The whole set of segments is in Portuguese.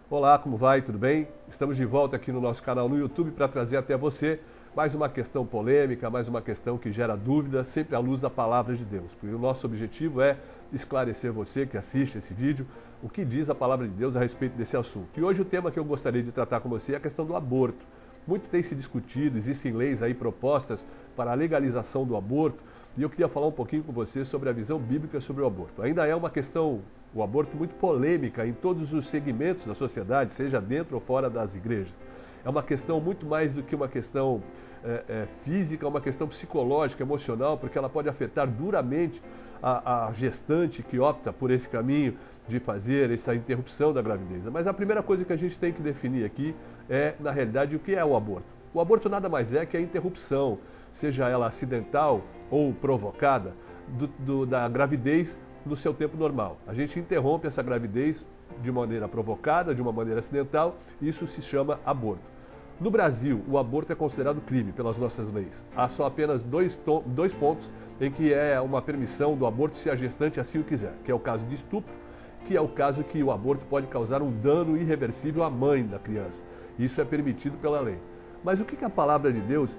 Olá, como vai? Tudo bem? Estamos de volta aqui no nosso canal no YouTube para trazer até você mais uma questão polêmica, mais uma questão que gera dúvida, sempre à luz da palavra de Deus. Porque o nosso objetivo é esclarecer você que assiste esse vídeo, o que diz a palavra de Deus a respeito desse assunto. E hoje o tema que eu gostaria de tratar com você é a questão do aborto. Muito tem se discutido, existem leis aí propostas para a legalização do aborto, e eu queria falar um pouquinho com você sobre a visão bíblica sobre o aborto. Ainda é uma questão, o aborto, muito polêmica em todos os segmentos da sociedade, seja dentro ou fora das igrejas. É uma questão muito mais do que uma questão física, é uma questão psicológica, emocional, porque ela pode afetar duramente a gestante que opta por esse caminho de fazer essa interrupção da gravidez. Mas a primeira coisa que a gente tem que definir aqui é, na realidade, o que é o aborto. O aborto nada mais é que a interrupção, seja ela acidental ou provocada, da gravidez no seu tempo normal. A gente interrompe essa gravidez de maneira provocada, de uma maneira acidental, e isso se chama aborto. No Brasil, o aborto é considerado crime pelas nossas leis. Há só apenas dois pontos em que é uma permissão do aborto se a gestante assim o quiser, que é o caso de estupro, que é o caso que o aborto pode causar um dano irreversível à mãe da criança. Isso é permitido pela lei. Mas o que a palavra de Deus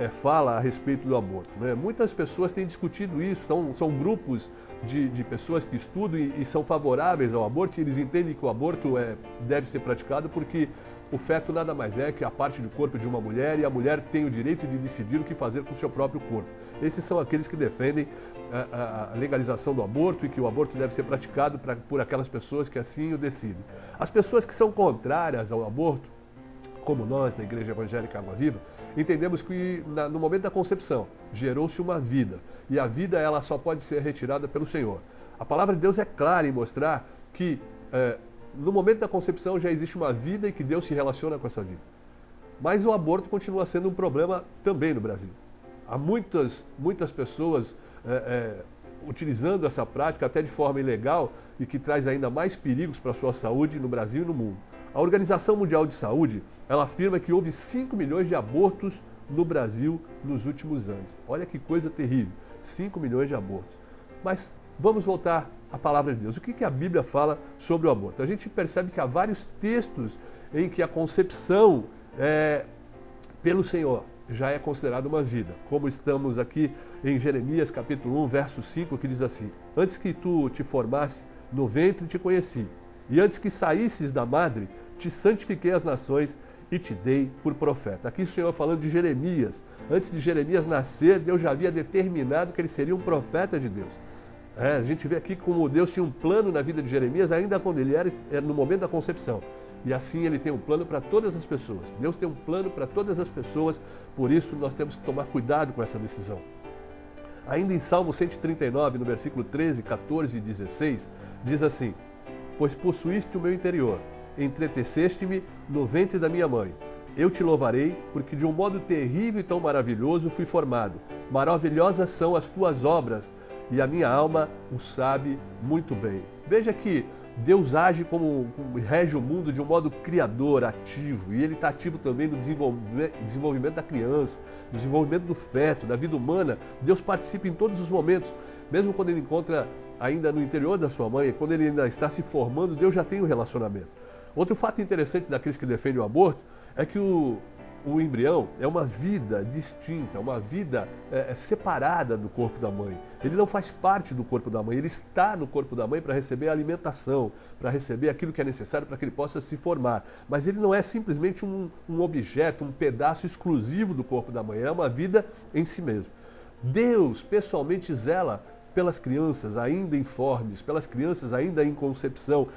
fala a respeito do aborto, né? Muitas pessoas têm discutido isso, são grupos de pessoas que estudam e são favoráveis ao aborto, e eles entendem que o aborto deve ser praticado porque o feto nada mais é que a parte do corpo de uma mulher, e a mulher tem o direito de decidir o que fazer com o seu próprio corpo. Esses são aqueles que defendem a legalização do aborto e que o aborto deve ser praticado por aquelas pessoas que assim o decidem. As pessoas que são contrárias ao aborto, como nós, na Igreja Evangélica Água Viva, entendemos que no momento da concepção gerou-se uma vida, e a vida ela só pode ser retirada pelo Senhor. A palavra de Deus é clara em mostrar que no momento da concepção já existe uma vida e que Deus se relaciona com essa vida. Mas o aborto continua sendo um problema também no Brasil. Há muitas pessoas utilizando essa prática até de forma ilegal e que traz ainda mais perigos para a sua saúde no Brasil e no mundo. A Organização Mundial de Saúde, ela afirma que houve 5 milhões de abortos no Brasil nos últimos anos. Olha que coisa terrível, 5 milhões de abortos. Mas vamos voltar à palavra de Deus. O que a Bíblia fala sobre o aborto? A gente percebe que há vários textos em que a concepção pelo Senhor já é considerada uma vida. Como estamos aqui em Jeremias capítulo 1, verso 5, que diz assim: antes que tu te formasse no ventre te conheci, e antes que saísses da madre, te santifiquei as nações e te dei por profeta. Aqui o Senhor falando de Jeremias. Antes de Jeremias nascer, Deus já havia determinado que ele seria um profeta de Deus. A gente vê aqui como Deus tinha um plano na vida de Jeremias, ainda quando ele era no momento da concepção. E assim ele tem um plano para todas as pessoas. Deus tem um plano para todas as pessoas, por isso nós temos que tomar cuidado com essa decisão. Ainda em Salmo 139, no versículo 13, 14 e 16, diz assim: pois possuíste o meu interior, entreteceste-me no ventre da minha mãe. Eu te louvarei, porque de um modo terrível e tão maravilhoso fui formado. Maravilhosas são as tuas obras, e a minha alma o sabe muito bem. Veja que Deus age como rege o mundo de um modo criador, ativo, e Ele está ativo também no desenvolvimento da criança, no desenvolvimento do feto, da vida humana. Deus participa em todos os momentos, mesmo quando Ele encontra ainda no interior da sua mãe, quando Ele ainda está se formando, Deus já tem um relacionamento. Outro fato interessante daqueles que defendem o aborto é que o embrião é uma vida distinta, uma vida separada do corpo da mãe. Ele não faz parte do corpo da mãe, ele está no corpo da mãe para receber a alimentação, para receber aquilo que é necessário para que ele possa se formar. Mas ele não é simplesmente um objeto, um pedaço exclusivo do corpo da mãe, é uma vida em si mesmo. Deus pessoalmente zela pelas crianças ainda informes, pelas crianças ainda em concepção,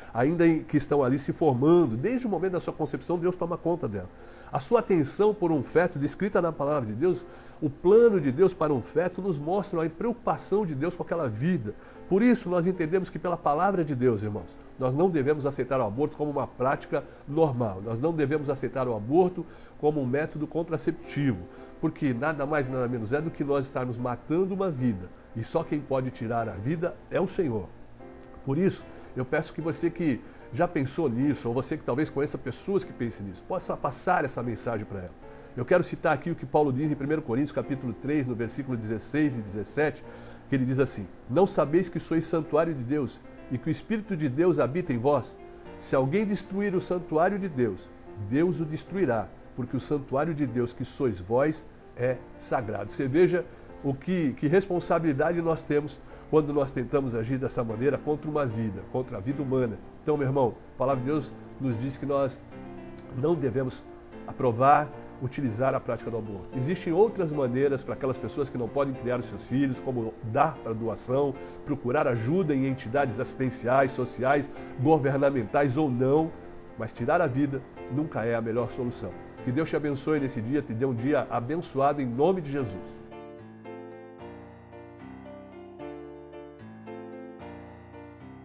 que estão ali se formando. Desde o momento da sua concepção, Deus toma conta dela. A sua atenção por um feto, descrita na palavra de Deus, o plano de Deus para um feto, nos mostra a preocupação de Deus com aquela vida. Por isso, nós entendemos que pela palavra de Deus, irmãos, nós não devemos aceitar o aborto como uma prática normal. Nós não devemos aceitar o aborto como um método contraceptivo, porque nada mais, nada menos é do que nós estarmos matando uma vida. E só quem pode tirar a vida é o Senhor. Por isso, eu peço que você que já pensou nisso, ou você que talvez conheça pessoas que pensem nisso, possa passar essa mensagem para ela. Eu quero citar aqui o que Paulo diz em 1 Coríntios capítulo 3, no versículo 16 e 17, que ele diz assim: não sabeis que sois santuário de Deus e que o Espírito de Deus habita em vós? Se alguém destruir o santuário de Deus, Deus o destruirá, porque o santuário de Deus que sois vós é sagrado. Você veja que responsabilidade nós temos quando nós tentamos agir dessa maneira contra uma vida, contra a vida humana. Então, meu irmão, a palavra de Deus nos diz que nós não devemos aprovar, utilizar a prática do aborto. Existem outras maneiras para aquelas pessoas que não podem criar os seus filhos, como dar para doação, procurar ajuda em entidades assistenciais, sociais, governamentais ou não, mas tirar a vida nunca é a melhor solução. Que Deus te abençoe nesse dia, te dê um dia abençoado em nome de Jesus.